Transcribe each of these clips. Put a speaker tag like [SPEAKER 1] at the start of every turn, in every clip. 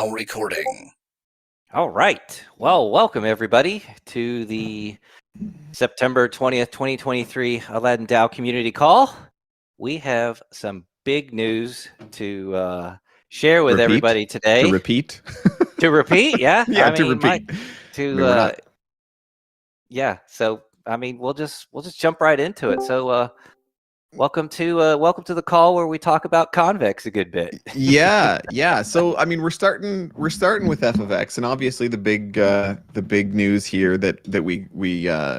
[SPEAKER 1] Now recording.
[SPEAKER 2] All right. Well, welcome everybody to the September 20th, 2023 Aladdin DAO community call. We have some big news to share with everybody
[SPEAKER 3] To
[SPEAKER 2] today.
[SPEAKER 3] repeat?
[SPEAKER 2] To repeat, yeah.
[SPEAKER 3] Yeah, to repeat. We're not.
[SPEAKER 2] Yeah. So, we'll just jump right into it. So, welcome to the call where we talk about Convex a good bit.
[SPEAKER 3] Yeah. So we're starting with F of X, and obviously the big news here that we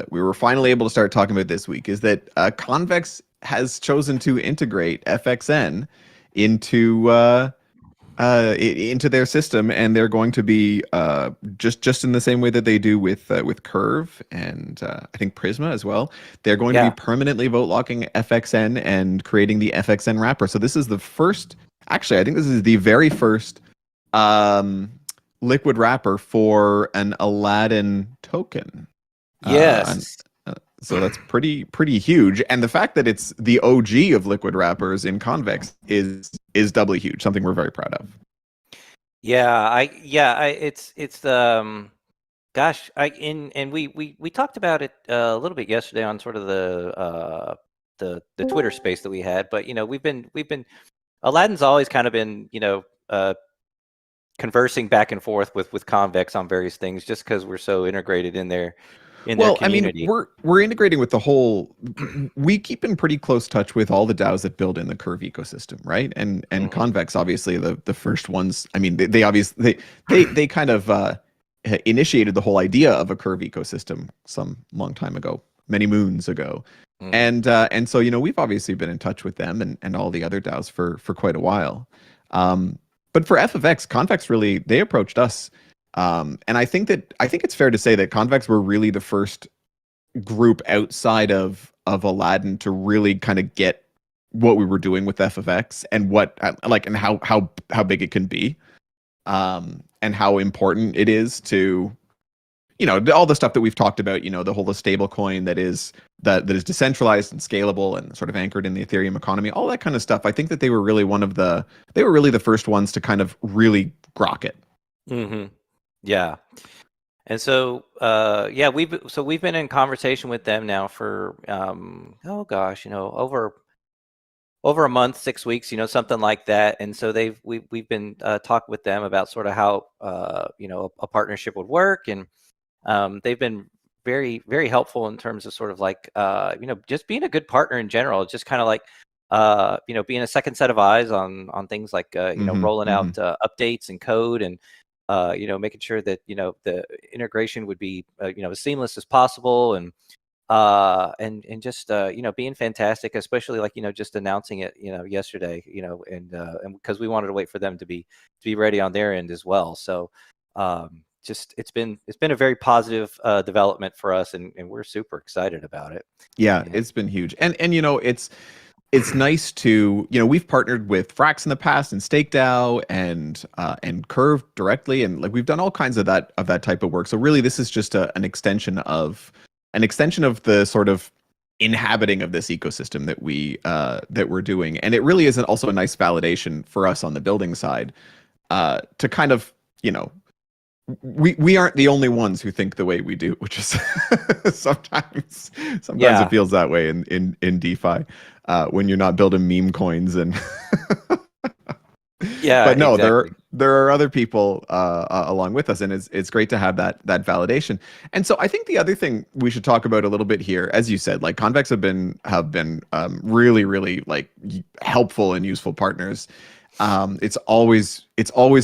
[SPEAKER 3] were finally able to start talking about this week is that Convex has chosen to integrate FXN into their system, and they're going to be just in the same way that they do with Curve and I think Prisma as well. They're going to be permanently vote locking FXN and creating the FXN wrapper. So this is the first. Actually, I think this is the very first liquid wrapper for an Aladdin token.
[SPEAKER 2] Yes.
[SPEAKER 3] So that's pretty huge, and the fact that it's the OG of liquid wrappers in Convex is doubly huge. Something we're very proud of.
[SPEAKER 2] We talked about it a little bit yesterday on sort of the Twitter space that we had, but we've been Aladdin's always kind of been conversing back and forth with Convex on various things just because we're so integrated in their community.
[SPEAKER 3] We're integrating with the whole. We keep in pretty close touch with all the DAOs that build in the Curve ecosystem, right? And Convex, obviously, the first ones. I mean, they kind of initiated the whole idea of a Curve ecosystem some long time ago, many moons ago, and so we've obviously been in touch with them and all the other DAOs for quite a while. But for F of X, Convex really they approached us. And I think it's fair to say that Convex were really the first group outside of Aladdin to really kind of get what we were doing with F of X and what and how big it can be, and how important it is to all the stuff that we've talked about. The whole stable coin that is decentralized and scalable and sort of anchored in the Ethereum economy, all that kind of stuff. I think that they were really the first ones to kind of really grok it.
[SPEAKER 2] Mm-hmm. Yeah. And so we've been in conversation with them now for over a month, 6 weeks, something like that. And so we've been talking with them about sort of how a partnership would work, and they've been very, very helpful in terms of sort of like just being a good partner in general. It's just kind of like being a second set of eyes on things like rolling out updates and code, and making sure that the integration would be as seamless as possible, and just being fantastic, especially like just announcing it yesterday, and because we wanted to wait for them to be ready on their end as well. So it's been a very positive development for us, and we're super excited about it.
[SPEAKER 3] Yeah, it's been huge, and it's nice to we've partnered with Frax in the past and StakeDAO and Curve directly, and like we've done all kinds of that type of work. So really, this is just an extension of the sort of inhabiting of this ecosystem that we're doing, and it really is also a nice validation for us on the building side to kind of we aren't the only ones who think the way we do, which is sometimes it feels that way in DeFi when you're not building meme coins and but no, exactly. there are other people along with us, and it's great to have that validation. And so I think the other thing we should talk about a little bit here, as you said, like Convex have been really, really like helpful and useful partners. It's always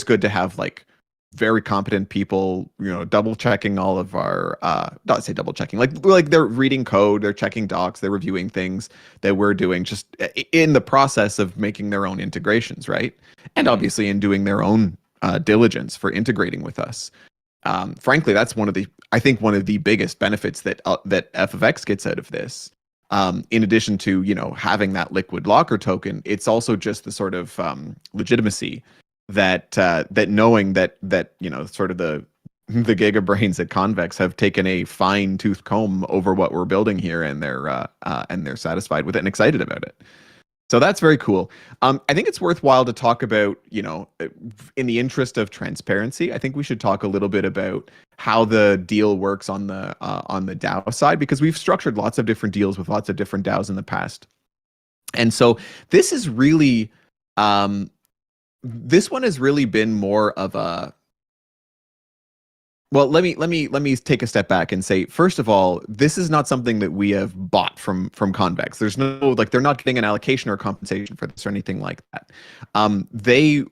[SPEAKER 3] good to have like very competent people, double checking all of our not say double checking, like they're reading code, they're checking docs, they're reviewing things that we're doing, just in the process of making their own integrations, right? And obviously in doing their own diligence for integrating with us. Frankly, that's one of the biggest benefits that F of X gets out of this. In addition to having that liquid locker token, it's also just the sort of legitimacy that knowing that sort of the giga brains at Convex have taken a fine tooth comb over what we're building here, and they're satisfied with it and excited about it. So that's very cool. I think it's worthwhile to talk about, in the interest of transparency, I think we should talk a little bit about how the deal works on the DAO side, because we've structured lots of different deals with lots of different DAOs in the past. And so this is really, this one has really been more of a, well, let me take a step back and say, first of all, this is not something that we have bought from Convex. There's no, like, they're not getting an allocation or compensation for this or anything like that. They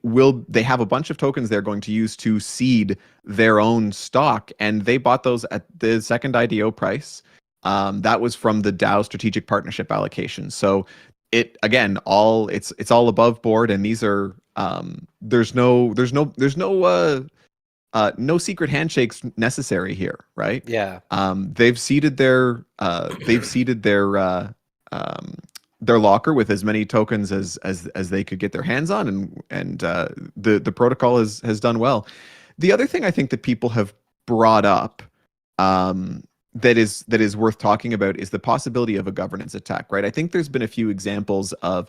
[SPEAKER 3] have a bunch of tokens they're going to use to seed their own stock, and they bought those at the second IDO price. That was from the DAO strategic partnership allocation. So it's all above board, and these are there's no no secret handshakes necessary here, right?
[SPEAKER 2] Yeah.
[SPEAKER 3] They've seeded their locker with as many tokens as they could get their hands on, and the protocol has done well. The other thing I think that people have brought up that is worth talking about is the possibility of a governance attack, right? I think there's been a few examples of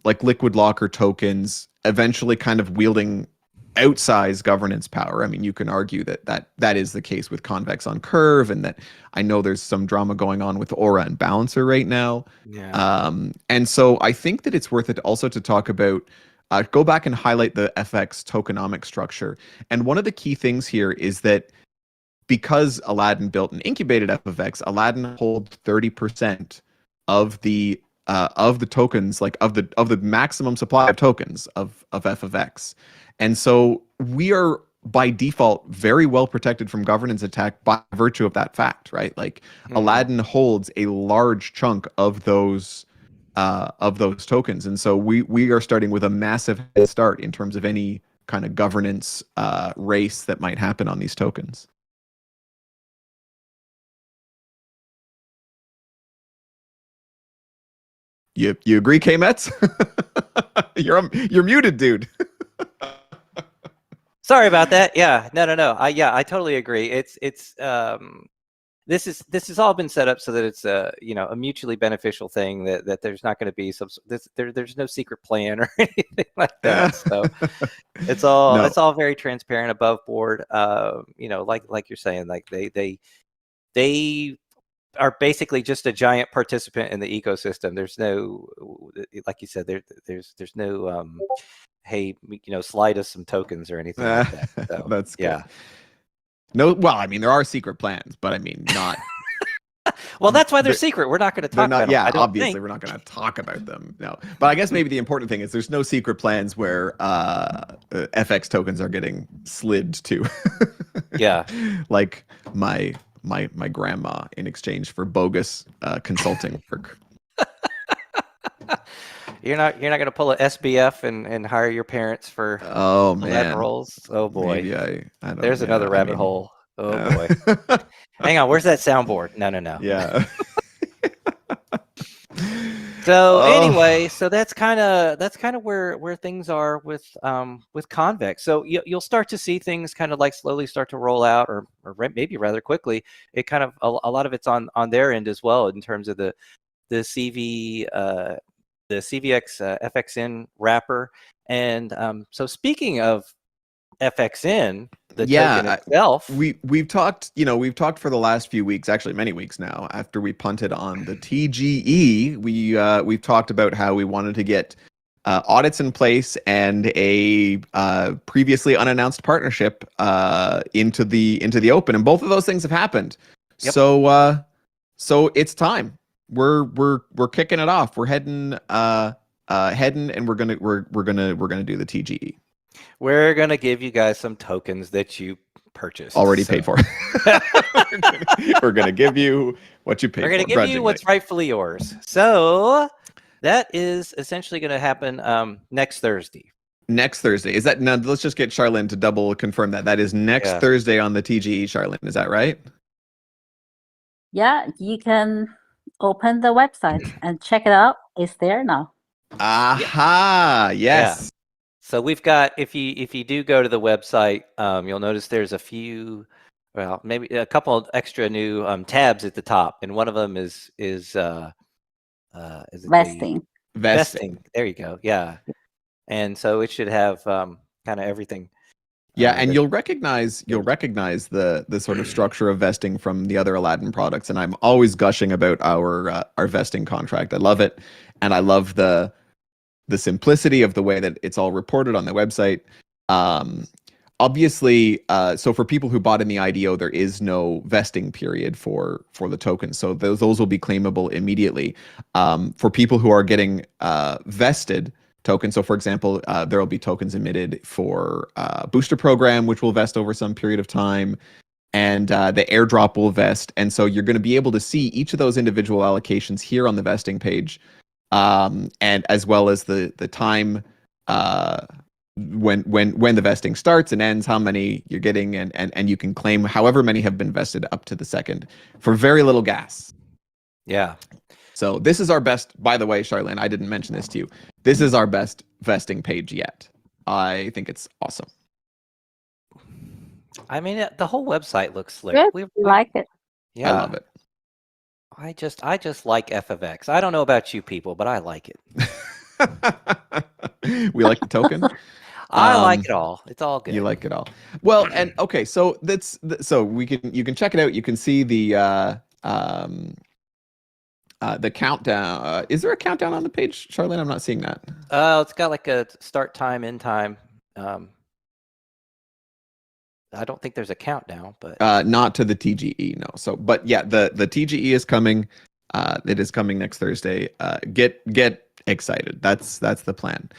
[SPEAKER 3] like liquid locker tokens eventually kind of wielding outsized governance power. I mean, you can argue that is the case with Convex on Curve, and that I know there's some drama going on with Aura and Balancer right now.
[SPEAKER 2] Yeah.
[SPEAKER 3] And so I think that it's worth it also to talk about, go back and highlight the FX tokenomic structure. And one of the key things here is that because Aladdin built and incubated FFX, Aladdin holds 30% of the tokens, like of the maximum supply of tokens of FFX. And so we are by default very well protected from governance attack by virtue of that fact, right? Like Aladdin holds a large chunk of those tokens, and so we are starting with a massive head start in terms of any kind of governance race that might happen on these tokens. You agree, K-Mets? You're muted, dude.
[SPEAKER 2] Sorry about that. Yeah, no. I totally agree. It's this has all been set up so that it's a mutually beneficial thing, that there's not going to be there's no secret plan or anything like that. So it's all very transparent, above board. Like you're saying, like they are basically just a giant participant in the ecosystem. There's no, like you said, there's no hey, slide us some tokens or anything like that. So,
[SPEAKER 3] that's good.
[SPEAKER 2] Yeah.
[SPEAKER 3] No, well, I mean, there are secret plans, but I mean, not.
[SPEAKER 2] Well, that's why they're secret. We're not going to talk about them.
[SPEAKER 3] Yeah, obviously, we're not going to talk about them. No, but I guess maybe the important thing is there's no secret plans where FX tokens are getting slid to.
[SPEAKER 2] Yeah.
[SPEAKER 3] Like my grandma in exchange for bogus consulting work.
[SPEAKER 2] You're not going to pull a SBF and hire your parents for
[SPEAKER 3] man
[SPEAKER 2] roles. Oh boy,
[SPEAKER 3] maybe I don't,
[SPEAKER 2] there's another rabbit hole. Oh boy, hang on, where's that soundboard? No.
[SPEAKER 3] Yeah.
[SPEAKER 2] So anyway, so that's kind of where things are with Convex. So you'll start to see things kind of like slowly start to roll out, or maybe rather quickly. It kind of a lot of it's on their end as well, in terms of the CV. The CVX FXN wrapper. And so speaking of FXN, the token itself,
[SPEAKER 3] we've talked for the last few weeks, actually many weeks now, after we punted on the TGE. We've talked about how we wanted to get audits in place and a previously unannounced partnership into the open, and both of those things have happened. Yep. So it's time. We're kicking it off. We're heading and we're gonna do the TGE.
[SPEAKER 2] We're gonna give you guys some tokens that you purchased,
[SPEAKER 3] already paid for. We're gonna give you what you paid for.
[SPEAKER 2] We're gonna give you what's rightfully yours. So that is essentially going to happen next Thursday.
[SPEAKER 3] Next Thursday. Is that now? Let's just get Charlene to double confirm that. That is next Thursday on the TGE, Charlene. Is that right?
[SPEAKER 1] Yeah, you can open the website and check it out. It's there now.
[SPEAKER 3] Aha! Yes.
[SPEAKER 2] Yeah. So we've got, if you do go to the website, you'll notice there's a few, well, maybe a couple of extra new tabs at the top, and one of them is
[SPEAKER 1] vesting.
[SPEAKER 3] Vesting.
[SPEAKER 2] There you go. Yeah, and so it should have kind of everything.
[SPEAKER 3] Yeah, and
[SPEAKER 2] that-
[SPEAKER 3] you'll recognize the sort of structure of vesting from the other Aladdin products. And I'm always gushing about our vesting contract. I love it, and I love the simplicity of the way that it's all reported on the website. Obviously, so for people who bought in the IDO, there is no vesting period for the tokens, so those will be claimable immediately. For people who are getting vested tokens, so for example, there will be tokens emitted for booster program, which will vest over some period of time, and the airdrop will vest, and so you're going to be able to see each of those individual allocations here on the vesting page, and as well as the time when the vesting starts and ends, how many you're getting, and you can claim however many have been vested up to the second for very little gas.
[SPEAKER 2] Yeah.
[SPEAKER 3] So this is our best, by the way, Charlene, I didn't mention this to you. This is our best vesting page yet. I think it's awesome.
[SPEAKER 2] I mean, the whole website looks slick.
[SPEAKER 1] Good.
[SPEAKER 2] We
[SPEAKER 1] Like it.
[SPEAKER 2] yeah,
[SPEAKER 3] I love it.
[SPEAKER 2] I just like FFX. I don't know about you people, but I like it.
[SPEAKER 3] We like the token.
[SPEAKER 2] I like it all. It's all good.
[SPEAKER 3] You like it all. Well, and okay, so so you can check it out. You can see the countdown. Is there a countdown on the page, Charlene? I'm not seeing that.
[SPEAKER 2] It's got like a start time, end time. I don't think there's a countdown, but
[SPEAKER 3] Not to the TGE, no. So, but yeah, the TGE is coming. It is coming next Thursday. Get excited. That's the plan.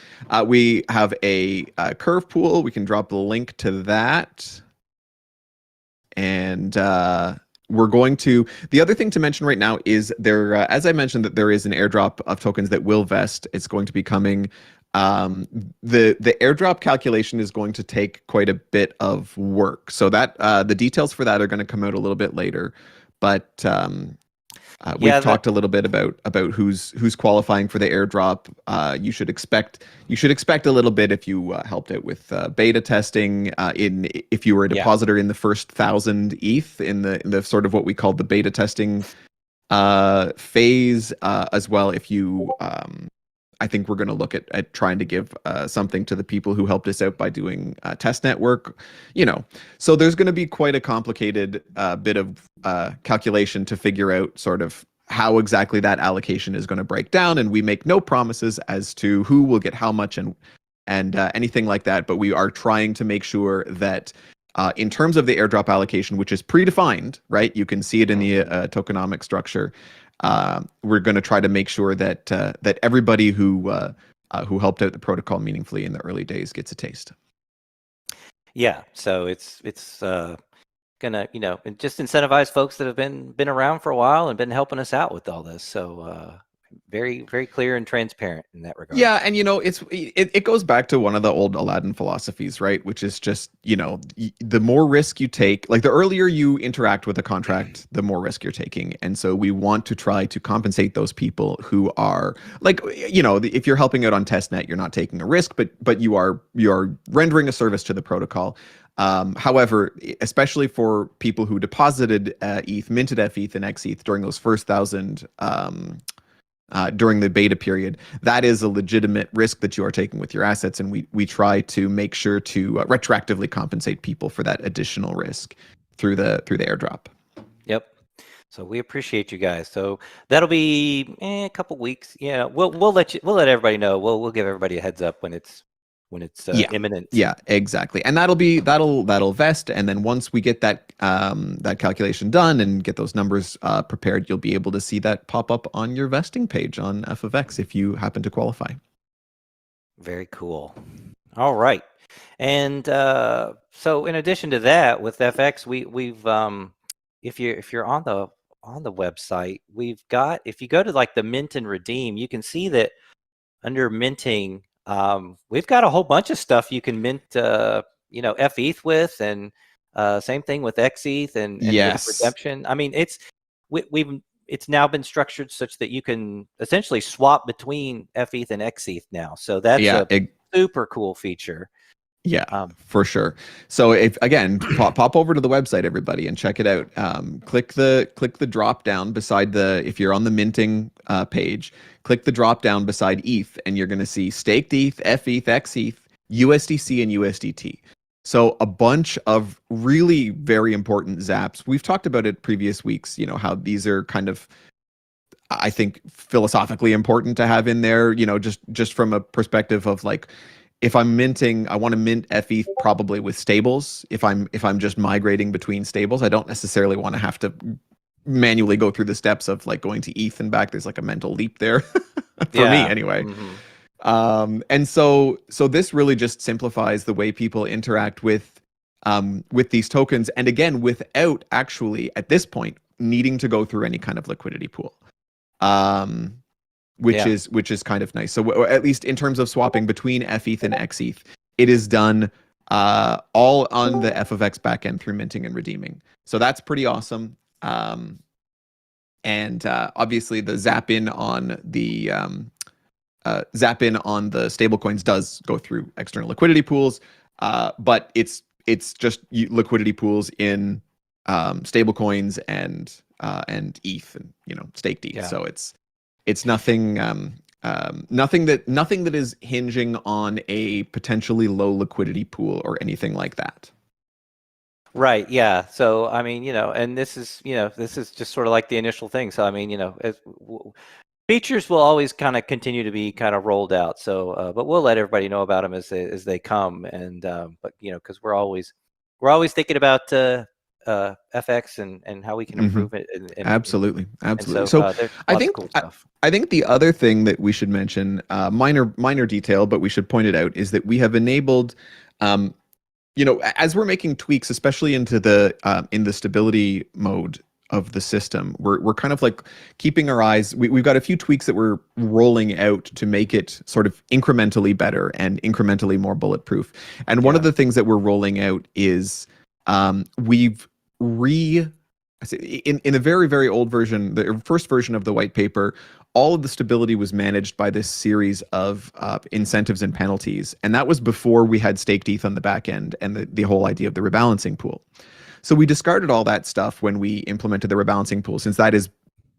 [SPEAKER 3] We have a curve pool. We can drop the link to that. And we're going to, the other thing to mention right now is there, as I mentioned, that there is an airdrop of tokens that will vest. It's going to be coming. The airdrop calculation is going to take quite a bit of work. So that the details for that are going to come out a little bit later. But we've talked a little bit about who's qualifying for the airdrop. You should expect a little bit if you helped out with beta testing. If you were a depositor in the first 1,000 ETH in the sort of what we call the beta testing phase, as well. If you I think we're going to look at trying to give something to the people who helped us out by doing test network, So there's going to be quite a complicated bit of calculation to figure out sort of how exactly that allocation is going to break down. And we make no promises as to who will get how much and anything like that. But we are trying to make sure that in terms of the airdrop allocation, which is predefined, right? You can see it in the tokenomic structure. We're going to try to make sure that that everybody who helped out the protocol meaningfully in the early days gets a taste.
[SPEAKER 2] Yeah, so it's gonna just incentivize folks that have been around for a while and been helping us out with all this. So very, very clear and transparent in that regard.
[SPEAKER 3] Yeah, and it goes back to one of the old Aladdin philosophies, right? Which is just the more risk you take, like the earlier you interact with a contract, the more risk you're taking. And so we want to try to compensate those people who are like, if you're helping out on testnet, you're not taking a risk, but you are rendering a service to the protocol. However, especially for people who deposited ETH, minted FETH and XETH during those first 1,000 during the beta period, that is a legitimate risk that you are taking with your assets, and we try to make sure to retroactively compensate people for that additional risk through the airdrop. Yep.
[SPEAKER 2] So we appreciate you guys. So that'll be a couple weeks. Yeah, we'll let everybody know. We'll give everybody a heads up when it's imminent.
[SPEAKER 3] Yeah, exactly. And that'll vest, and then once we get that calculation done and get those numbers prepared, you'll be able to see that pop up on your vesting page on FFX if you happen to qualify.
[SPEAKER 2] Very cool. All right. And so in addition to that, with FX, we've if you're on the website, we've got, if you go to like the mint and redeem, you can see that under minting, we've got a whole bunch of stuff you can mint, FETH with, and same thing with XETH and
[SPEAKER 3] yes.
[SPEAKER 2] redemption. I mean, it's now been structured such that you can essentially swap between FETH and XETH now. So that's a super cool feature.
[SPEAKER 3] Yeah,
[SPEAKER 2] Um,
[SPEAKER 3] for sure. So if again, pop over to the website, everybody, and check it out. Click the drop down beside if you're on the minting page, click the drop down beside ETH, and you're going to see staked ETH, FETH, XETH, USDC, and USDT. So a bunch of really very important zaps. We've talked about it previous weeks. You know how these are kind of, I think, philosophically important to have in there. You know, just from a perspective of like, if I'm minting, I want to mint FETH probably with stables. If I'm just migrating between stables, I don't necessarily want to have to manually go through the steps of like going to ETH and back. There's like a mental leap there for me anyway. And so this really just simplifies the way people interact with these tokens, and again, without actually at this point needing to go through any kind of liquidity pool. Which is kind of nice. So at least in terms of swapping between FETH and XETH, it is done all on the FofX backend through minting and redeeming. So that's pretty awesome. And obviously the zap in on the stablecoins does go through external liquidity pools, but it's just liquidity pools in stablecoins and ETH and staked ETH. Yeah. So it's nothing nothing that is hinging on a potentially low liquidity pool or anything like that.
[SPEAKER 2] Right. Yeah. So I mean, and this is just sort of like the initial thing. So I mean, features will always kind of continue to be kind of rolled out. So, but we'll let everybody know about them as they come. And but because we're always thinking about FX and how we can improve it. And
[SPEAKER 3] absolutely.
[SPEAKER 2] So
[SPEAKER 3] I think cool stuff. I think the other thing that we should mention, minor detail, but we should point it out, is that we have enabled, as we're making tweaks, especially into in the stability mode of the system, we're kind of like keeping our eyes. We've got a few tweaks that we're rolling out to make it sort of incrementally better and incrementally more bulletproof. And one of the things that we're rolling out is we've in the very, very old version, the first version of the white paper, all of the stability was managed by this series of incentives and penalties. And that was before we had staked ETH on the back end and the whole idea of the rebalancing pool. So we discarded all that stuff when we implemented the rebalancing pool, since that is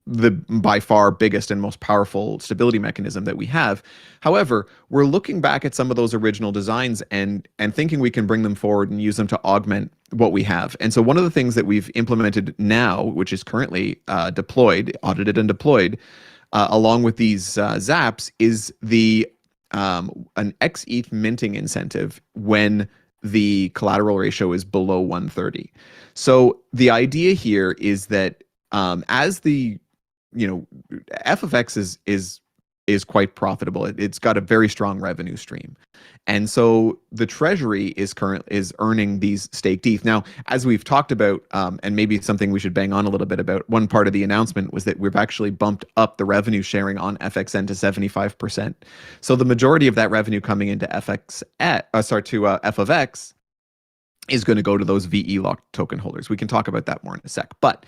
[SPEAKER 3] the by far biggest and most powerful stability mechanism that we have. However, we're looking back at some of those original designs and thinking we can bring them forward and use them to augment what we have. And so one of the things that we've implemented now, which is currently audited and deployed, along with these zaps, is an XETH minting incentive when the collateral ratio is below 130. So the idea here is that as the FFX is quite profitable. It's got a very strong revenue stream, and so the treasury is earning these staked ETH. Now, as we've talked about, and maybe something we should bang on a little bit about, one part of the announcement was that we've actually bumped up the revenue sharing on FXN to 75%. So the majority of that revenue coming into FFX is going to go to those VE locked token holders. We can talk about that more in a sec, but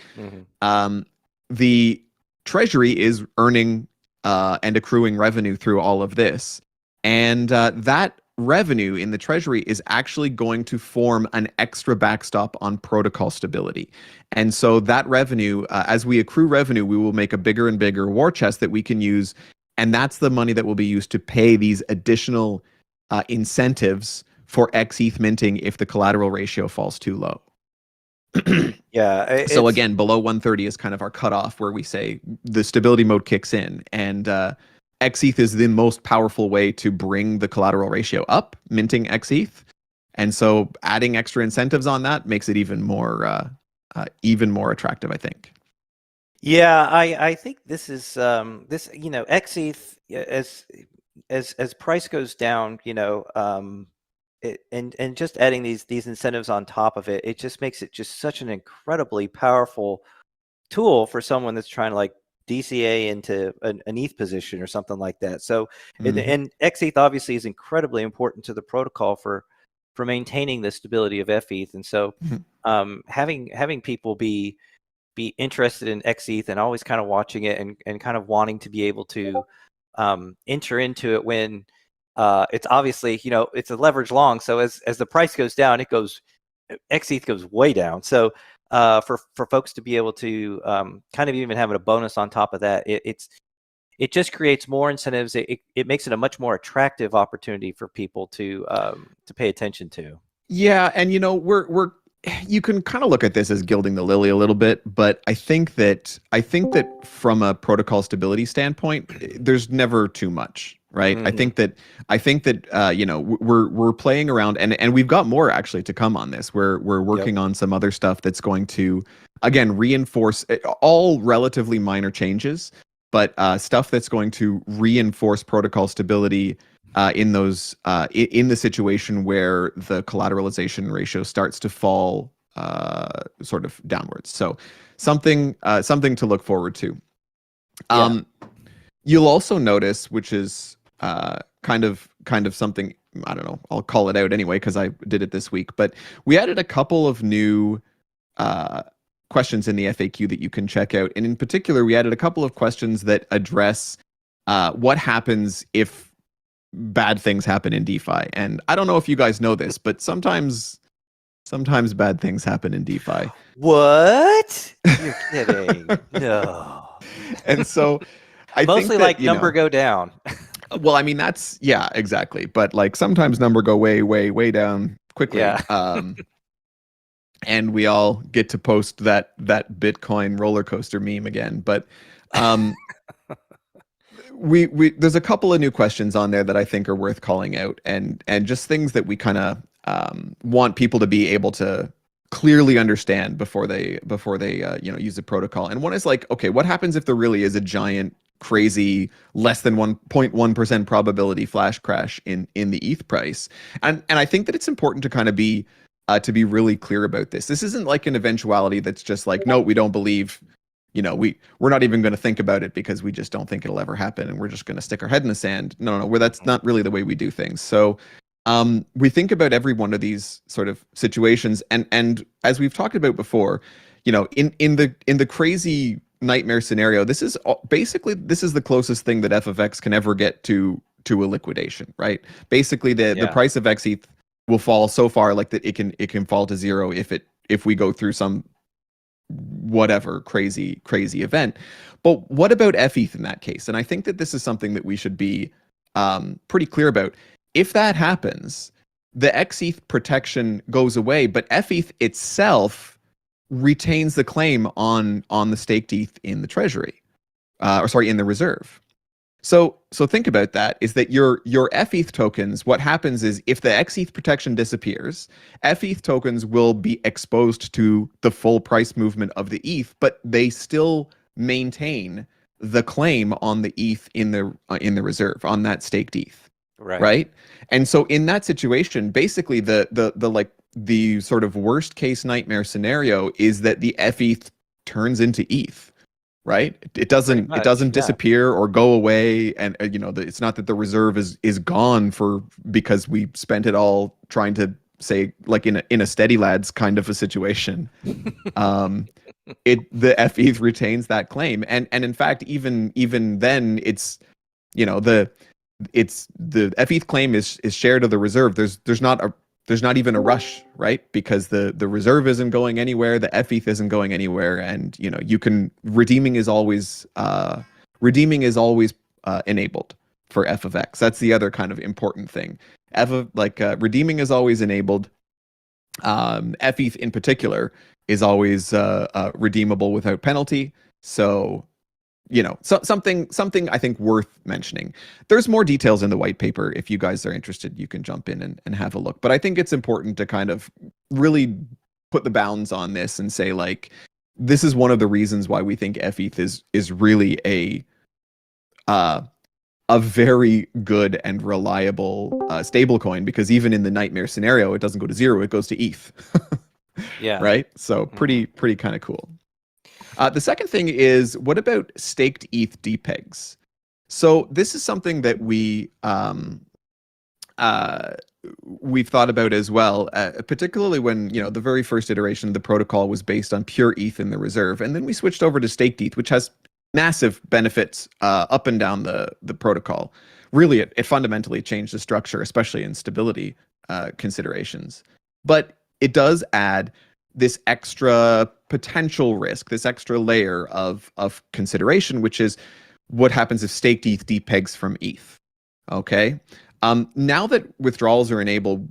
[SPEAKER 3] the treasury is earning and accruing revenue through all of this. And that revenue in the treasury is actually going to form an extra backstop on protocol stability. And so that revenue, as we accrue revenue, we will make a bigger and bigger war chest that we can use. And that's the money that will be used to pay these additional incentives for XETH minting if the collateral ratio falls too low.
[SPEAKER 2] Yeah.
[SPEAKER 3] So again, below 130 is kind of our cutoff where we say the stability mode kicks in, and XETH is the most powerful way to bring the collateral ratio up, minting XETH. And so adding extra incentives on that makes it even more attractive, I think.
[SPEAKER 2] Yeah, I think this is XETH, as price goes down, and just adding these incentives on top of it, it just makes it just such an incredibly powerful tool for someone that's trying to like DCA into an ETH position or something like that. So, and XETH obviously is incredibly important to the protocol for maintaining the stability of FETH. And so, having people be interested in XETH and always kind of watching it and kind of wanting to be able to enter into it when it's obviously, it's a leverage long. So as the price goes down, XETH goes way down. So for folks to be able to kind of even have a bonus on top of that, it just creates more incentives. It makes it a much more attractive opportunity for people to pay attention to.
[SPEAKER 3] Yeah, and we're you can kind of look at this as gilding the lily a little bit, but I think that from a protocol stability standpoint, there's never too much, right?
[SPEAKER 2] Mm-hmm.
[SPEAKER 3] I think that we're playing around, and we've got more actually to come on this. We're working on some other stuff that's going to again reinforce all relatively minor changes, but stuff that's going to reinforce protocol stability in those in the situation where the collateralization ratio starts to fall sort of downwards. So something to look forward to. You'll also notice, which is kind of something, I don't know, I'll call it out anyway because I did it this week, but we added a couple of new questions in the FAQ that you can check out. And in particular, we added a couple of questions that address what happens if bad things happen in DeFi. And I don't know if you guys know this, but sometimes bad things happen in DeFi.
[SPEAKER 2] What? You're kidding. No.
[SPEAKER 3] And so I
[SPEAKER 2] mostly
[SPEAKER 3] think that,
[SPEAKER 2] like number go down.
[SPEAKER 3] Well, I mean, yeah, exactly. But like sometimes number go way, way, way down quickly.
[SPEAKER 2] Yeah.
[SPEAKER 3] And we all get to post that Bitcoin roller coaster meme again. But we there's a couple of new questions on there that I think are worth calling out, and just things that we kind of want people to be able to clearly understand before they use the protocol. And one is like, okay, what happens if there really is a giant, crazy, less than 1.1% probability flash crash in the ETH price? And I think that it's important to kind of be really clear about this. This isn't like an eventuality that's just like, no, we don't believe, we're not even going to think about it because we just don't think it'll ever happen, and we're just going to stick our head in the sand. No, that's not really the way we do things. So we think about every one of these sort of situations, and as we've talked about before, in the crazy nightmare scenario, this is the closest thing that FFX can ever get to a liquidation, right? Basically, the price of XETH will fall so far like that it can fall to zero if we go through some whatever crazy event. But what about FETH in that case? And I think that this is something that we should be pretty clear about. If that happens, the XETH protection goes away, but FETH itself retains the claim on the staked ETH in the treasury, in the reserve. So think about that, is that your FETH tokens, what happens is if the XETH protection disappears, FETH tokens will be exposed to the full price movement of the ETH, but they still maintain the claim on the ETH in the reserve, on that staked ETH. Right. And so in that situation, basically the sort of worst case nightmare scenario is that the FETH turns into ETH. Right. It doesn't disappear or go away. And it's not that the reserve is gone because we spent it all trying to say, like in a Steady Lads kind of a situation. The FETH retains that claim. And in fact, even then it's, the FETH claim is shared of the reserve. There's not even a rush, right? Because the reserve isn't going anywhere, the FETH isn't going anywhere, and redeeming is always enabled for FFX. That's the other kind of important thing. Redeeming is always enabled. FETH in particular is always redeemable without penalty. So something I think worth mentioning. There's more details in the white paper. If you guys are interested, you can jump in and have a look. But I think it's important to kind of really put the bounds on this and say, like, this is one of the reasons why we think FETH is really a very good and reliable stablecoin, because even in the nightmare scenario, it doesn't go to zero, it goes to ETH.
[SPEAKER 2] Yeah.
[SPEAKER 3] Right? So pretty kind of cool. The second thing is, what about staked ETH depegs? So this is something that we've thought about as well, particularly when the very first iteration of the protocol was based on pure ETH in the reserve, and then we switched over to staked ETH, which has massive benefits up and down the protocol. really it fundamentally changed the structure, especially in stability considerations. But it does add this extra potential risk, this extra layer of consideration, which is what happens if staked ETH depegs from ETH. Okay. Now that withdrawals are enabled,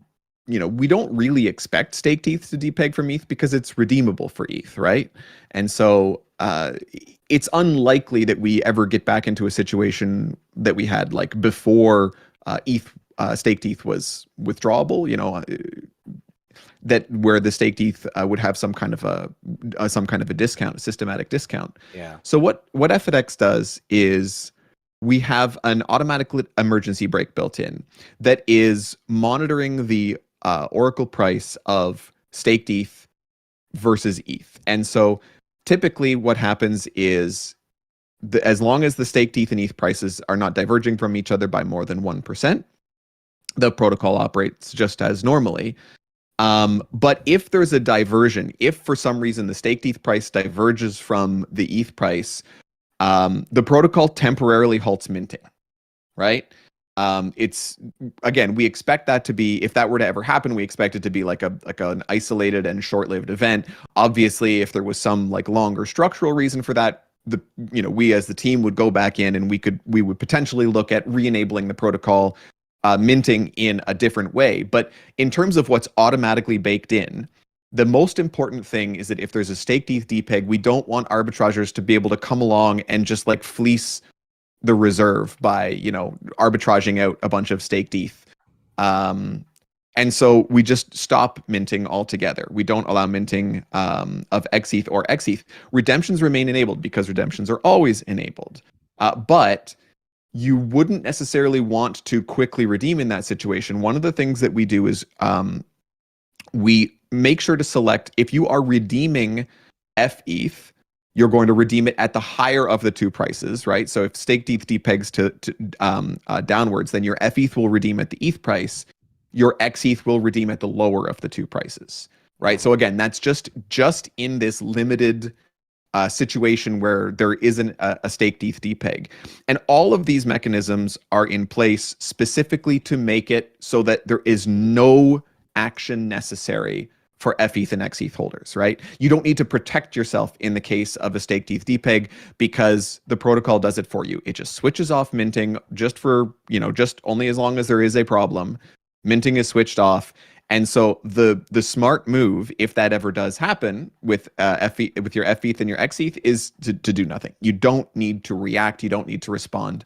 [SPEAKER 3] we don't really expect staked ETH to depeg from ETH because it's redeemable for ETH, right? And so it's unlikely that we ever get back into a situation that we had like before staked ETH was withdrawable, that where the staked ETH would have some kind of a discount, a systematic discount.
[SPEAKER 2] Yeah.
[SPEAKER 3] So what FNX does is we have an automatic emergency brake built in that is monitoring the Oracle price of staked ETH versus ETH. And so typically what happens is as long as the staked ETH and ETH prices are not diverging from each other by more than 1%, the protocol operates just as normally. But if there's a diversion, if for some reason the staked ETH price diverges from the ETH price, the protocol temporarily halts minting, right? It's, again, we expect that to be, if that were to ever happen, we expect it to be like an isolated and short-lived event. Obviously, if there was some like longer structural reason for that, we as the team would go back in and we would potentially look at re-enabling the protocol, minting in a different way. But in terms of what's automatically baked in, the most important thing is that if there's a staked ETH depeg, we don't want arbitrageurs to be able to come along and just like fleece the reserve by, arbitraging out a bunch of staked ETH. And so we just stop minting altogether. We don't allow minting of XETH or XETH. Redemptions remain enabled because redemptions are always enabled. But you wouldn't necessarily want to quickly redeem in that situation. One of the things that we do is we make sure to select, if you are redeeming FETH, you're going to redeem it at the higher of the two prices, right? So if staked ETH depegs to downwards, then your FETH will redeem at the ETH price. Your XETH will redeem at the lower of the two prices, right? So again, that's just in this limited situation where there isn't a staked ETH depeg. And all of these mechanisms are in place specifically to make it so that there is no action necessary for FETH and XETH holders, right? You don't need to protect yourself in the case of a staked ETH depeg because the protocol does it for you. It just switches off minting just for, just only as long as there is a problem. Minting is switched off. And so the smart move, if that ever does happen with with your FETH and your XETH, is to do nothing. You don't need to react. You don't need to respond.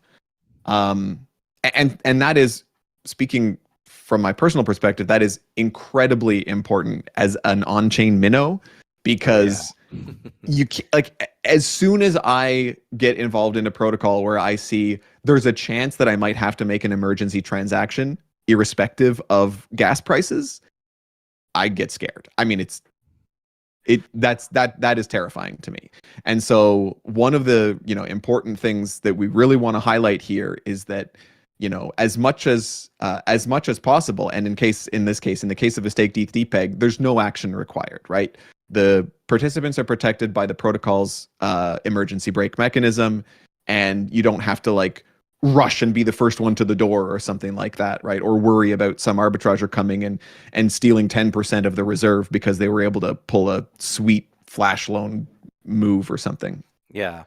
[SPEAKER 3] And that is, speaking from my personal perspective, that is incredibly important as an on-chain minnow, because you like, as soon as I get involved in a protocol where I see there's a chance that I might have to make an emergency transaction, irrespective of gas prices, I get scared. I mean, that is terrifying to me. And so one of the, important things that we really want to highlight here is that, as much as possible, and in the case of a staked ETH depeg, there's no action required, right? The participants are protected by the protocol's emergency brake mechanism, and you don't have to like rush and be the first one to the door or something like that, right? Or worry about some arbitrager coming and stealing 10% of the reserve because they were able to pull a sweet flash loan move or something.
[SPEAKER 2] Yeah.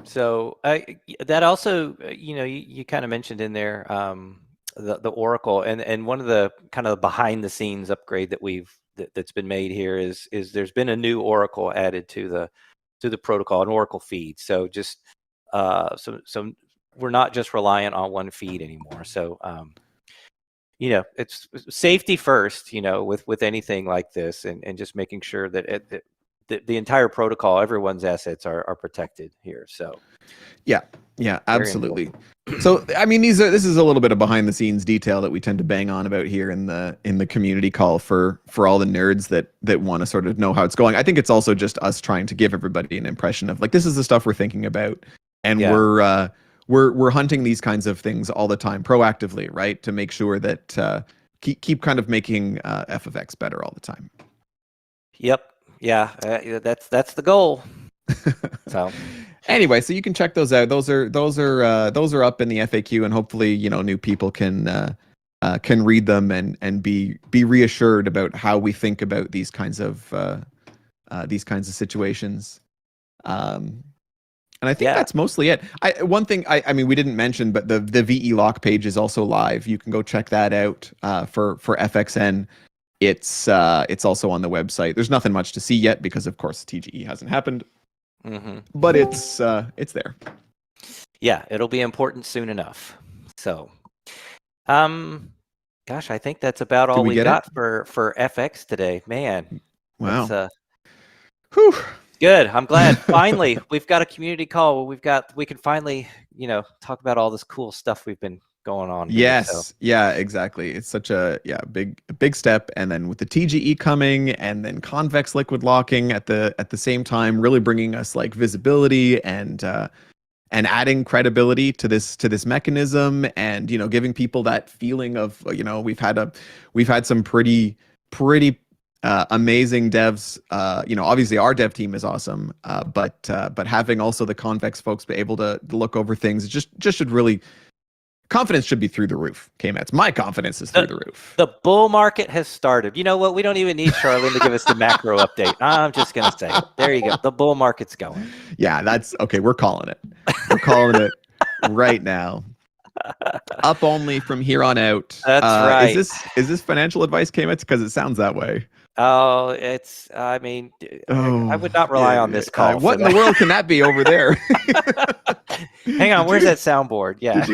[SPEAKER 2] So that also, you kind of mentioned in there the Oracle, and one of the kind of behind the scenes upgrade that's been made here is there's been a new Oracle added to the protocol, an Oracle feed. So just so we're not just reliant on one feed anymore. So it's safety first, with anything like this, and just making sure that the entire protocol, everyone's assets are protected here. So
[SPEAKER 3] yeah, absolutely. So I mean, this is a little bit of behind the scenes detail that we tend to bang on about here in the community call for all the nerds that want to sort of know how it's going. I think it's also just us trying to give everybody an impression of like, this is the stuff we're thinking about, and we're hunting these kinds of things all the time proactively, right, to make sure that keep kind of making F of X better all the time.
[SPEAKER 2] Yep. Yeah, that's the goal. So
[SPEAKER 3] Anyway, so you can check those out. Those are up in the FAQ, and hopefully, new people can read them and be reassured about how we think about these kinds of situations. And I think that's mostly it. One thing I mean we didn't mention, but the VE lock page is also live. You can go check that out for FXN. It's also on the website. There's nothing much to see yet because of course TGE hasn't happened.
[SPEAKER 2] Mm-hmm.
[SPEAKER 3] But it's there.
[SPEAKER 2] Yeah, it'll be important soon enough. So, gosh, I think that's about all we got for FX today. Man,
[SPEAKER 3] wow.
[SPEAKER 2] Whew. Good. I'm glad. Finally, we've got a community call. We can finally, talk about all this cool stuff we've been going on.
[SPEAKER 3] Yes. Yeah, exactly. It's such a big step. And then with the TGE coming and then convex liquid locking at the same time, really bringing us like visibility and adding credibility to this mechanism, and giving people that feeling of we've had some pretty amazing devs. Obviously our dev team is awesome, but having also the convex folks be able to look over things just should really, confidence should be through the roof. KMETs, my confidence is through the roof.
[SPEAKER 2] The bull market has started. You know what? We don't even need Charlene to give us the macro update. I'm just gonna say, there you go. The bull market's going.
[SPEAKER 3] Yeah, that's okay. We're calling it. We're calling it right now. Up only from here on out.
[SPEAKER 2] That's right.
[SPEAKER 3] Is this financial advice, KMETs? Because it sounds that way.
[SPEAKER 2] Oh, it's. I mean, I would not rely on this call.
[SPEAKER 3] What in the world can that be over there?
[SPEAKER 2] Hang on, where's that soundboard? Yeah.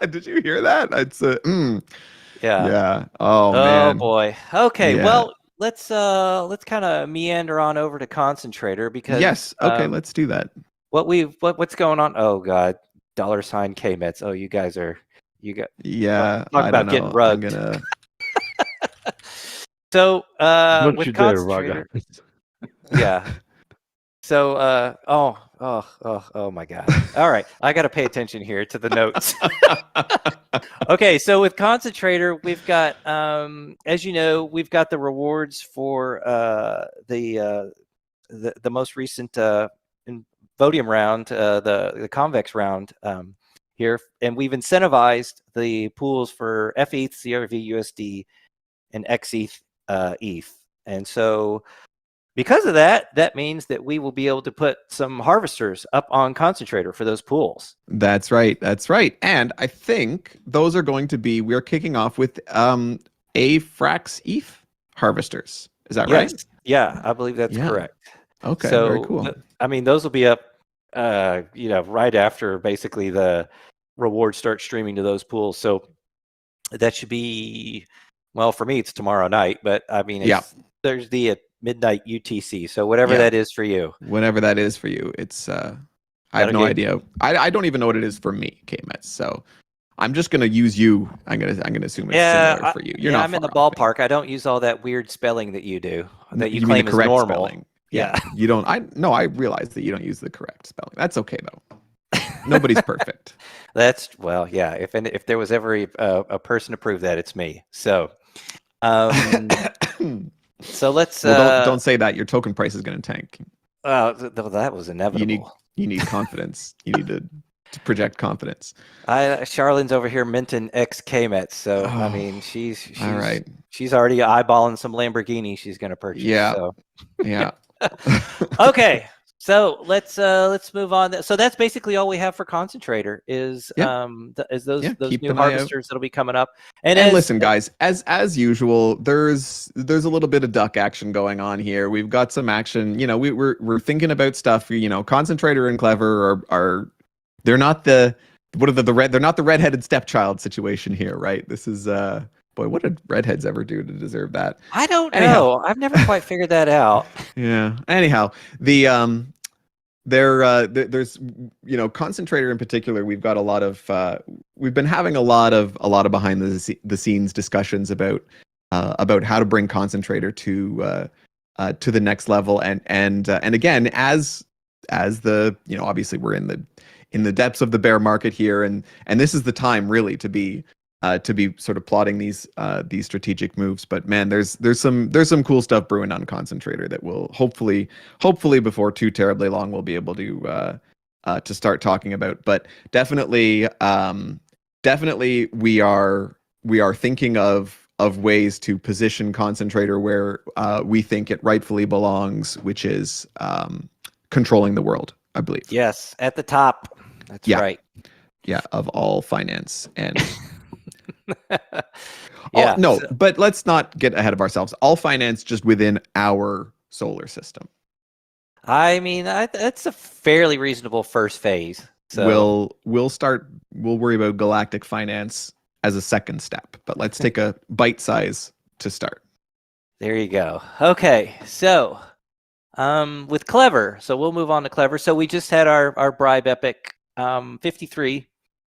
[SPEAKER 3] Did you hear that? It's
[SPEAKER 2] Yeah.
[SPEAKER 3] Yeah. Oh man.
[SPEAKER 2] Oh boy. Okay.
[SPEAKER 3] Yeah.
[SPEAKER 2] Well, let's kind of meander on over to Concentrator because
[SPEAKER 3] yes. Okay. Let's do that.
[SPEAKER 2] What's going on? Oh God. $ KMETs. Oh, you guys are.
[SPEAKER 3] Yeah.
[SPEAKER 2] Talk about getting rugged. So with Concentrator. Yeah. So oh my God. All right. I got to pay attention here to the notes. Okay, so with Concentrator, we've got as you know, we've got the rewards for the most recent Vodium round, the Convex round here, and we've incentivized the pools for FETH, CRV USD, and XETH ETH. And so because of that, that means that we will be able to put some harvesters up on Concentrator for those pools.
[SPEAKER 3] That's right. That's right. And I think those are going to be, we're kicking off with Frax ETH harvesters. Is that right?
[SPEAKER 2] Yeah, I believe that's correct.
[SPEAKER 3] Okay,
[SPEAKER 2] so,
[SPEAKER 3] very cool.
[SPEAKER 2] I mean, those will be up, right after basically the rewards start streaming to those pools. So that should be, well, for me, it's tomorrow night, but I mean, it's Thursday at midnight UTC. So whatever that is for you.
[SPEAKER 3] Whatever that is for you. It's, I have no idea. I don't even know what it is for me, KMETs. So I'm just going to use you. I'm going to assume it's similar for you. You're not
[SPEAKER 2] I'm in the ballpark. I don't use all that weird spelling that you do, that you claim is normal.
[SPEAKER 3] Spelling. Yeah. You don't. I realize that you don't use the correct spelling. That's okay though. Nobody's perfect.
[SPEAKER 2] If there was ever a person to prove that, it's me. So, so let's.
[SPEAKER 3] Don't say that. Your token price is going to tank.
[SPEAKER 2] That was inevitable.
[SPEAKER 3] You need confidence. You need to project confidence.
[SPEAKER 2] Charlene's over here minting XKMET, so I mean she's
[SPEAKER 3] all right.
[SPEAKER 2] She's already eyeballing some Lamborghini she's going to purchase.
[SPEAKER 3] Yeah.
[SPEAKER 2] So.
[SPEAKER 3] Yeah.
[SPEAKER 2] Okay. So let's move on. So that's basically all we have for Concentrator is those new harvesters that'll be coming up. And
[SPEAKER 3] listen, guys, as usual, there's a little bit of duck action going on here. We've got some action. We're thinking about stuff. Concentrator and Clever are they're not the they're not the redheaded stepchild situation here, right? This is boy, what did redheads ever do to deserve that?
[SPEAKER 2] I don't know. I've never quite figured that out.
[SPEAKER 3] Yeah. Anyhow, there's Concentrator in particular. We've got a lot of we've been having a lot of behind the scenes discussions about how to bring Concentrator to the next level, and again as the obviously we're in the depths of the bear market here, and this is the time really to be sort of plotting these strategic moves. But man, there's some cool stuff brewing on Concentrator that will hopefully before too terribly long we'll be able to to start talking about. But definitely, definitely, we are thinking of ways to position Concentrator where we think it rightfully belongs, which is controlling the world, I believe.
[SPEAKER 2] Yes, at the top. That's
[SPEAKER 3] Yeah.
[SPEAKER 2] right.
[SPEAKER 3] Yeah, of all finance and
[SPEAKER 2] Yeah.
[SPEAKER 3] no,
[SPEAKER 2] so-
[SPEAKER 3] but let's not get ahead of ourselves. All finance just within our solar system.
[SPEAKER 2] I mean, that's a fairly reasonable first phase. So
[SPEAKER 3] We'll worry about galactic finance as a second step, but let's take a bite size to start.
[SPEAKER 2] there you go. Okay, so with Clever, so we'll move on to Clever. So we just had our Bribe Epic 53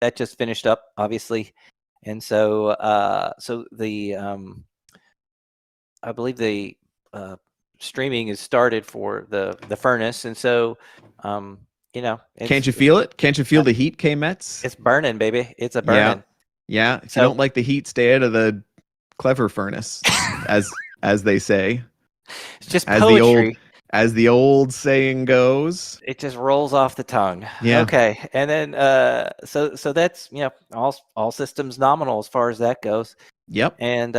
[SPEAKER 2] that just finished up, obviously, and so the I believe the streaming is started for the furnace, and so
[SPEAKER 3] Can't you feel it? Can't you feel the heat, K-Mets?
[SPEAKER 2] It's burning, baby. It's a burning.
[SPEAKER 3] Yeah. If
[SPEAKER 2] So-
[SPEAKER 3] you don't like the heat, stay out of the Clever furnace, as they say,
[SPEAKER 2] It's just
[SPEAKER 3] as
[SPEAKER 2] poetry.
[SPEAKER 3] as the old saying goes.
[SPEAKER 2] It just rolls off the tongue.
[SPEAKER 3] Yeah.
[SPEAKER 2] Okay, and then so that's all systems nominal as far as that goes.
[SPEAKER 3] Yep.
[SPEAKER 2] And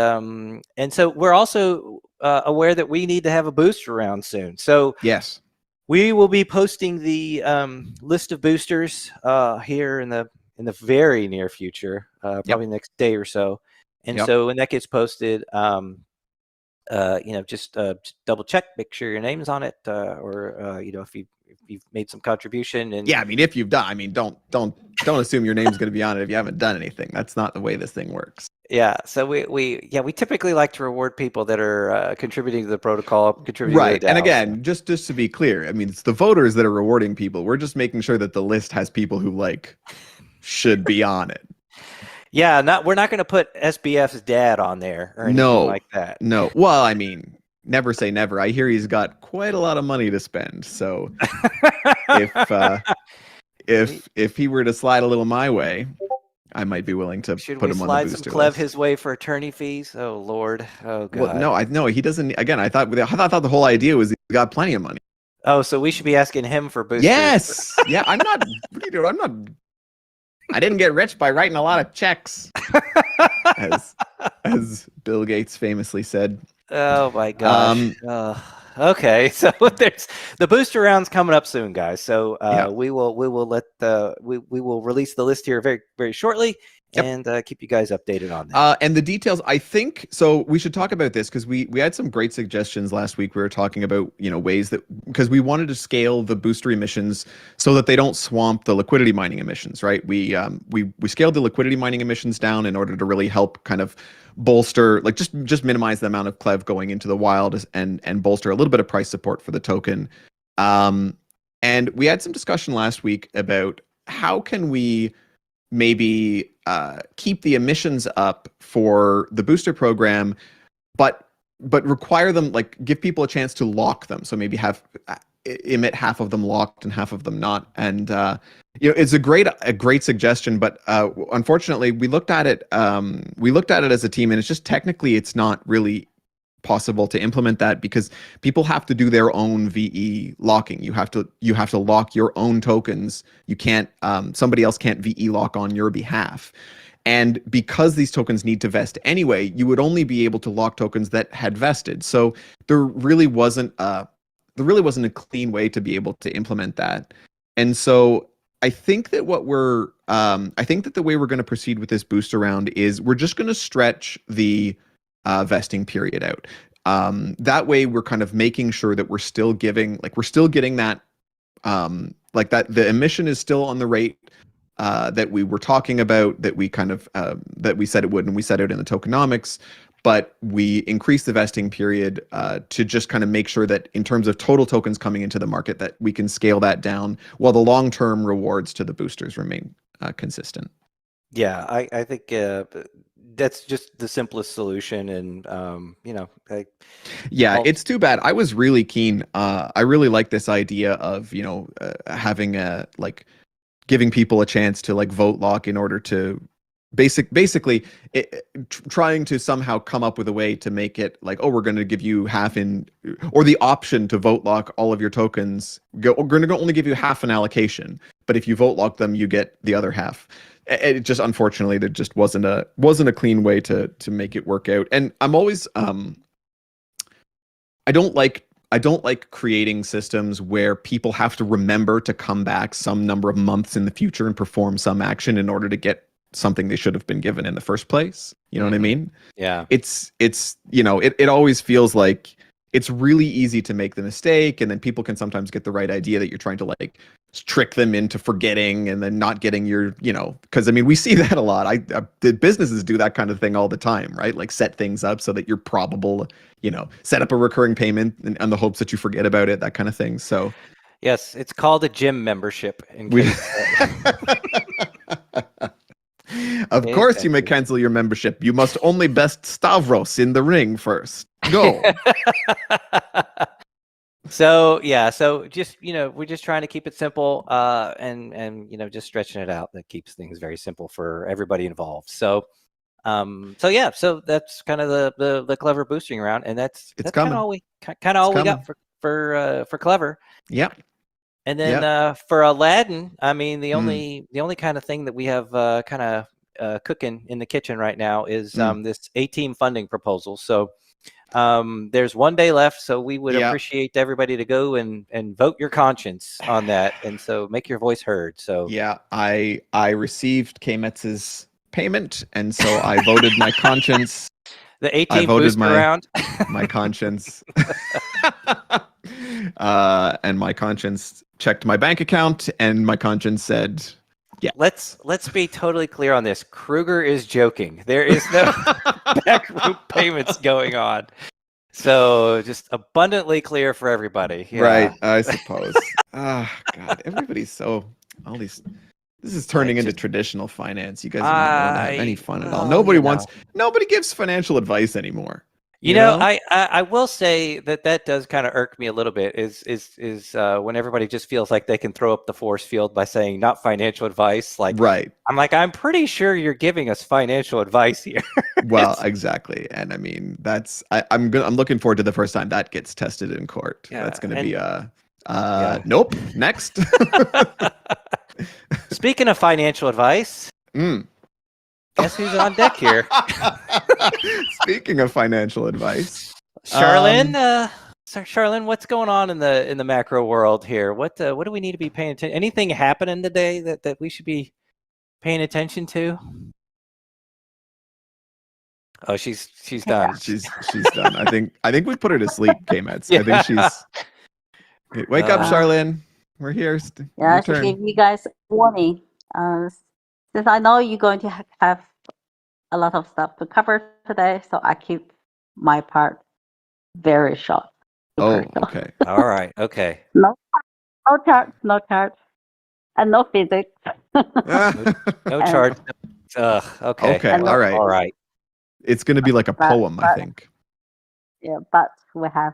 [SPEAKER 2] so we're also aware that we need to have a booster round soon. So
[SPEAKER 3] Yes.
[SPEAKER 2] we will be posting the list of boosters here in the very near future, probably next day or so. And
[SPEAKER 3] Yep.
[SPEAKER 2] so when that gets posted, just double check, make sure your name's on it, or if you've made some contribution. And
[SPEAKER 3] Yeah, I mean, if you've done, I mean, don't assume your name's going to be on it if you haven't done anything. That's not the way this thing works.
[SPEAKER 2] yeah, so we typically like to reward people that are contributing to the protocol, contributing
[SPEAKER 3] Right.
[SPEAKER 2] to the
[SPEAKER 3] And
[SPEAKER 2] DAO.
[SPEAKER 3] again, just to be clear, I mean, it's the voters that are rewarding people. We're just making sure that the list has people who should be on it.
[SPEAKER 2] Yeah, we're not going to put SBF's dad on there or anything
[SPEAKER 3] No.
[SPEAKER 2] like that.
[SPEAKER 3] No. Well, I mean, never say never. I hear he's got quite a lot of money to spend. So if he were to slide a little my way, I might be willing to
[SPEAKER 2] Should
[SPEAKER 3] put
[SPEAKER 2] we
[SPEAKER 3] him on the
[SPEAKER 2] slide some
[SPEAKER 3] booster
[SPEAKER 2] Clev
[SPEAKER 3] list.
[SPEAKER 2] his way for attorney fees? Oh Lord, oh God.
[SPEAKER 3] Well, no, he doesn't. Again, I thought the whole idea was he got plenty of money.
[SPEAKER 2] Oh, so we should be asking him for boosters.
[SPEAKER 3] Yes. Yeah. I'm not. What are you doing? I'm not. I didn't get rich by writing a lot of checks, as Bill Gates famously said.
[SPEAKER 2] Oh my gosh. Okay, so there's the booster round's coming up soon, guys. So
[SPEAKER 3] Yeah.
[SPEAKER 2] we will we will release the list here very very shortly,
[SPEAKER 3] Yep.
[SPEAKER 2] and keep you guys updated on that.
[SPEAKER 3] And the details, I think, so we should talk about this because we had some great suggestions last week. We were talking about, ways that, because we wanted to scale the booster emissions so that they don't swamp the liquidity mining emissions, right? We scaled the liquidity mining emissions down in order to really help kind of bolster, just minimize the amount of Clev going into the wild and bolster a little bit of price support for the token. And we had some discussion last week about how can we maybe keep the emissions up for the booster program, but require them, give people a chance to lock them. So maybe have emit half of them locked and half of them not. And it's a great suggestion, but unfortunately we looked at it as a team, and it's just technically it's not really possible to implement that because people have to do their own VE locking. You have to lock your own tokens. You can't somebody else can't VE lock on your behalf. And because these tokens need to vest anyway, you would only be able to lock tokens that had vested. So there really wasn't a clean way to be able to implement that. And so I think that the way we're going to proceed with this booster round is we're just going to stretch the vesting period out. That way we're kind of making sure that we're still getting that, that the emission is still on the rate that we were talking about, that we kind of that we said it would, and we set it in the tokenomics, but we increase the vesting period to just kind of make sure that in terms of total tokens coming into the market, that we can scale that down while the long-term rewards to the boosters remain consistent.
[SPEAKER 2] Yeah, I think that's just the simplest solution, and
[SPEAKER 3] it's too bad. I was really keen. I really like this idea of having giving people a chance to vote lock in order to basically trying to somehow come up with a way to make it we're going to give you half or the option to vote lock all of your tokens. We're going to only give you half an allocation, but if you vote lock them, you get the other half. It just, unfortunately, there just wasn't a clean way to make it work out. And I'm always I don't like creating systems where people have to remember to come back some number of months in the future and perform some action in order to get something they should have been given in the first place. You know what I mean?
[SPEAKER 2] Yeah.
[SPEAKER 3] It's it always feels like it's really easy to make the mistake, and then people can sometimes get the right idea that you're trying to like trick them into forgetting and then not getting your, because I mean, we see that a lot. The businesses do that kind of thing all the time, right? Like set things up so that you're probable, set up a recurring payment in the hopes that you forget about it, that kind of thing. So
[SPEAKER 2] Yes, it's called a gym membership.
[SPEAKER 3] Of course you may cancel your membership. You must only best Stavros in the ring first. Go.
[SPEAKER 2] So just we're just trying to keep it simple, and just stretching it out. That keeps things very simple for everybody involved. So that's kind of the Clever boosting round, and that's kind of all we got for Clever.
[SPEAKER 3] Yep.
[SPEAKER 2] And then for Aladdin, I mean, the only kind of thing that we have kind of cooking in the kitchen right now is this A-team funding proposal. So there's 1 day left, so we would appreciate everybody to go and vote your conscience on that, and so make your voice heard. So
[SPEAKER 3] I received K-Metz's payment, and so I voted my conscience.
[SPEAKER 2] The A-team booster round.
[SPEAKER 3] My conscience. And my conscience checked my bank account, and my conscience said, yeah.
[SPEAKER 2] Let's be totally clear on this. Kruger is joking. There is no backroom payments going on. So just abundantly clear for everybody. Yeah.
[SPEAKER 3] Right, I suppose. God, everybody's this is turning into traditional finance. You guys are not going to have any fun at all. Nobody gives financial advice anymore.
[SPEAKER 2] You know, I will say that does kind of irk me a little bit is when everybody just feels like they can throw up the force field by saying not financial advice. Like,
[SPEAKER 3] right.
[SPEAKER 2] I'm pretty sure you're giving us financial advice here.
[SPEAKER 3] Well, exactly. And I mean, I'm looking forward to the first time that gets tested in court.
[SPEAKER 2] Yeah,
[SPEAKER 3] that's going to be nope. Next.
[SPEAKER 2] Speaking of financial advice. Guess who's on deck here?
[SPEAKER 3] Speaking of financial advice,
[SPEAKER 2] Charlene. Charlene, what's going on in the macro world here? What do we need to be paying attention? Anything happening today that we should be paying attention to? Oh, she's done.
[SPEAKER 3] She's done. I think we put her to sleep, K-Metz. I think she's. Wake up, Charlene. We're here.
[SPEAKER 1] I should give you guys a warning. Since I know you're going to have a lot of stuff to cover today, so I keep my part very short.
[SPEAKER 3] Oh, okay.
[SPEAKER 2] All right. Okay.
[SPEAKER 1] No charts, and no physics.
[SPEAKER 2] No charts. Okay.
[SPEAKER 3] Okay. All right.
[SPEAKER 2] All right.
[SPEAKER 3] It's going to be like a poem, I think.
[SPEAKER 1] Yeah, but we have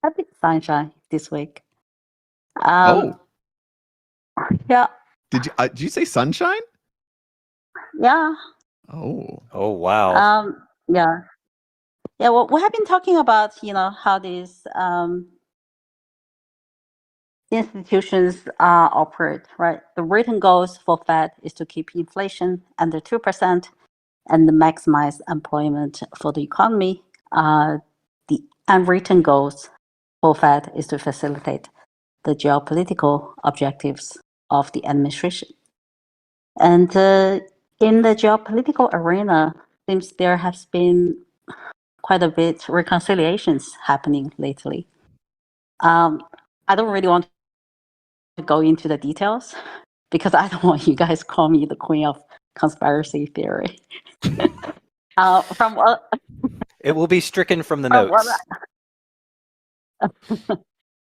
[SPEAKER 1] a bit sunshine this week.
[SPEAKER 3] Yeah.
[SPEAKER 1] Did
[SPEAKER 3] you say sunshine?
[SPEAKER 1] Yeah.
[SPEAKER 3] Oh
[SPEAKER 2] wow.
[SPEAKER 1] Yeah. Well, we have been talking about how these institutions operate, right? The written goals for Fed is to keep inflation under 2% and maximize employment for the economy. The unwritten goals for Fed is to facilitate the geopolitical objectives of the administration. And in the geopolitical arena, seems there has been quite a bit reconciliations happening lately. I don't really want to go into the details because I don't want you guys to call me the queen of conspiracy theory. From what
[SPEAKER 2] it will be stricken from the notes.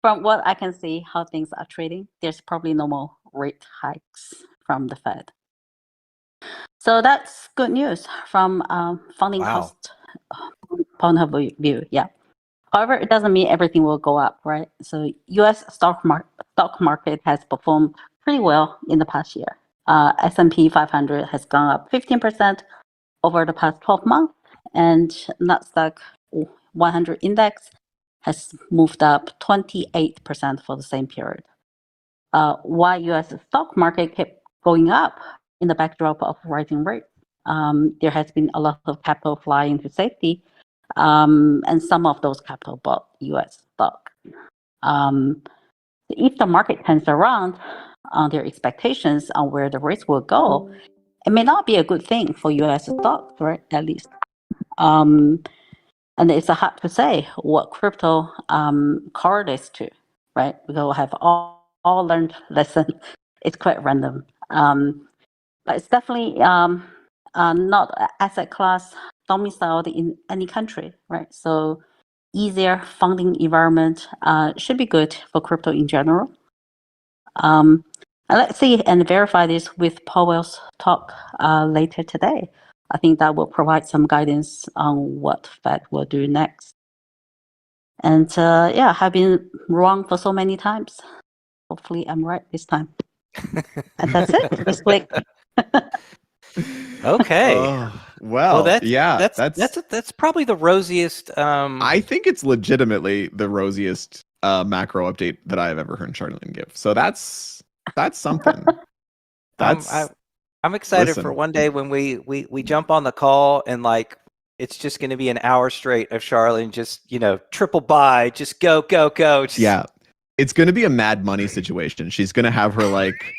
[SPEAKER 1] From what I can see, how things are trading, there's probably no more rate hikes from the Fed. So that's good news from funding cost point of view. Yeah. However, it doesn't mean everything will go up, right? So U.S. stock market has performed pretty well in the past year. S&P 500 has gone up 15% over the past 12 months, and Nasdaq 100 index has moved up 28% for the same period. why U.S. stock market kept going up in the backdrop of rising rates. There has been a lot of capital flying to safety, and some of those capital bought U.S. stock. If the market turns around on their expectations on where the rates will go, it may not be a good thing for U.S. stocks, right? At least. And it's hard to say what crypto correlates to, right? We will have all learned lesson. It's quite random. But it's definitely not an asset class domiciled in any country, right? So easier funding environment should be good for crypto in general. And let's see and verify this with Powell's talk later today. I think that will provide some guidance on what Fed will do next. And yeah, I've been wrong for so many times. Hopefully I'm right this time. And that's it. Just click.
[SPEAKER 2] Okay.
[SPEAKER 3] Well,
[SPEAKER 2] that's probably the rosiest.
[SPEAKER 3] I think it's legitimately the rosiest macro update that I have ever heard Charlene give. So that's something.
[SPEAKER 2] I'm excited for one day when we jump on the call and like it's just going to be an hour straight of Charlene just triple buy, just go. Just...
[SPEAKER 3] Yeah, it's going to be a Mad Money situation. She's going to have her like.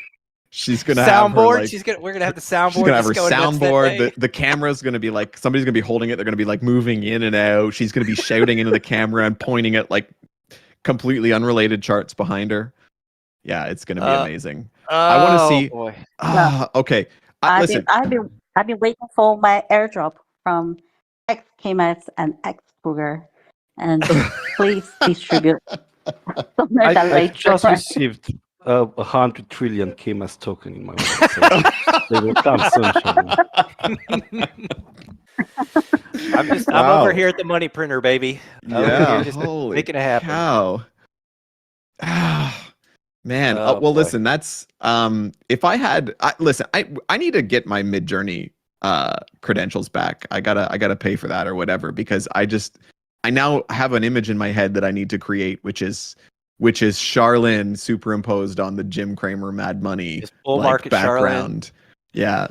[SPEAKER 3] She's gonna
[SPEAKER 2] soundboard.
[SPEAKER 3] Have her,
[SPEAKER 2] we're gonna have the soundboard.
[SPEAKER 3] She's gonna have her soundboard. The camera's gonna be like somebody's gonna be holding it. They're gonna be like moving in and out. She's gonna be shouting into the camera and pointing at like completely unrelated charts behind her. Yeah, it's gonna be amazing. I want to see.
[SPEAKER 2] Boy.
[SPEAKER 3] Okay. Listen.
[SPEAKER 1] I've been waiting for my airdrop from XKMS and Xkruger, and please distribute.
[SPEAKER 4] I just received 100 trillion KMS token in my wallet. So they will come soon.
[SPEAKER 2] I'm over here at the money printer, baby.
[SPEAKER 3] Yeah,
[SPEAKER 2] just
[SPEAKER 3] holy
[SPEAKER 2] making it happen.
[SPEAKER 3] Cow. Man, well,
[SPEAKER 2] boy.
[SPEAKER 3] listen. That's if I had, listen. I need to get my Midjourney credentials back. I gotta pay for that or whatever because I now have an image in my head that I need to create, which is Charlene superimposed on the Jim Cramer Mad Money
[SPEAKER 2] bull market
[SPEAKER 3] background. Charlene. Yeah.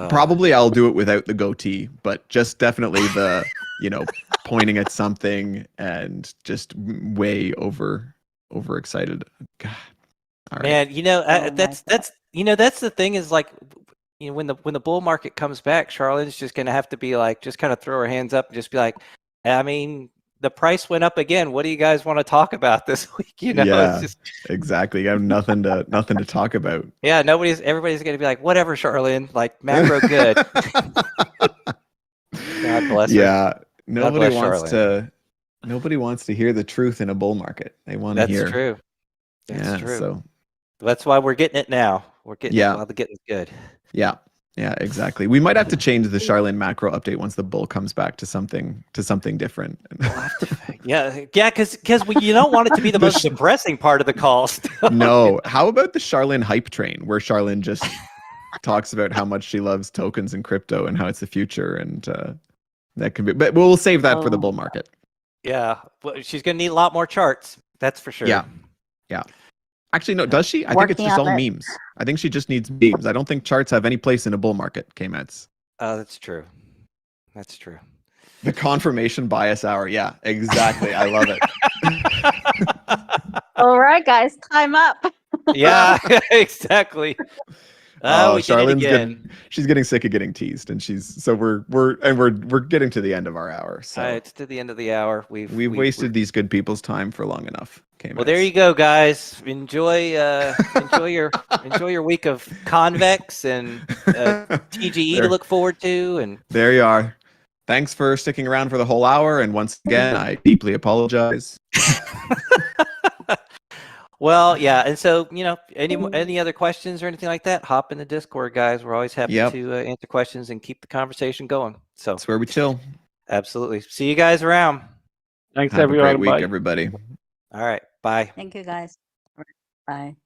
[SPEAKER 3] Probably I'll do it without the goatee, but just definitely the, pointing at something and just way overexcited. God. All right.
[SPEAKER 2] Man, that's the thing is like, when the bull market comes back, Charlene's just going to have to be like, just kind of throw her hands up and just be like, I mean, the price went up again. What do you guys want to talk about this week?
[SPEAKER 3] Yeah,
[SPEAKER 2] it's just...
[SPEAKER 3] exactly. You have nothing to talk about.
[SPEAKER 2] Yeah, everybody's going to be like, whatever, Charlene, like macro good. God bless her.
[SPEAKER 3] Yeah, nobody wants to hear the truth in a bull market. They want to hear.
[SPEAKER 2] That's true. That's true.
[SPEAKER 3] So
[SPEAKER 2] that's why we're getting it now. We're getting it while the getting's good.
[SPEAKER 3] Yeah. Yeah, exactly. We might have to change the Charlene macro update once the bull comes back to something different.
[SPEAKER 2] Yeah, because you don't want it to be the most depressing part of the call.
[SPEAKER 3] No. How about the Charlene hype train, where Charlene just talks about how much she loves tokens and crypto and how it's the future, and that can be. But we'll save that for the bull market.
[SPEAKER 2] Yeah, well, she's gonna need a lot more charts. That's for sure.
[SPEAKER 3] Yeah. Actually, no. Does she? I think it's just all memes. I think she just needs memes. I don't think charts have any place in a bull market. KMETs.
[SPEAKER 2] Oh, that's true. That's true.
[SPEAKER 3] The confirmation bias hour. Yeah, exactly. I love it.
[SPEAKER 1] All right, guys, time up.
[SPEAKER 2] Yeah, exactly.
[SPEAKER 3] Charlene's she's getting sick of getting teased, and we're getting to the end of our hour. So
[SPEAKER 2] it's to the end of the hour. We've
[SPEAKER 3] wasted these good people's time for long enough.
[SPEAKER 2] Well, there you go, guys. Enjoy your week of Convex and TGE to look forward to. And
[SPEAKER 3] there you are. Thanks for sticking around for the whole hour. And once again, I deeply apologize.
[SPEAKER 2] Well, yeah. And so, any other questions or anything like that, hop in the Discord, guys. We're always happy to answer questions and keep the conversation going. So
[SPEAKER 3] that's where we chill.
[SPEAKER 2] Absolutely. See you guys around.
[SPEAKER 4] Thanks,
[SPEAKER 3] Have
[SPEAKER 4] everyone.
[SPEAKER 3] a great week,
[SPEAKER 4] Bye.
[SPEAKER 3] everybody.
[SPEAKER 2] All right. Bye.
[SPEAKER 1] Thank you, guys. Bye.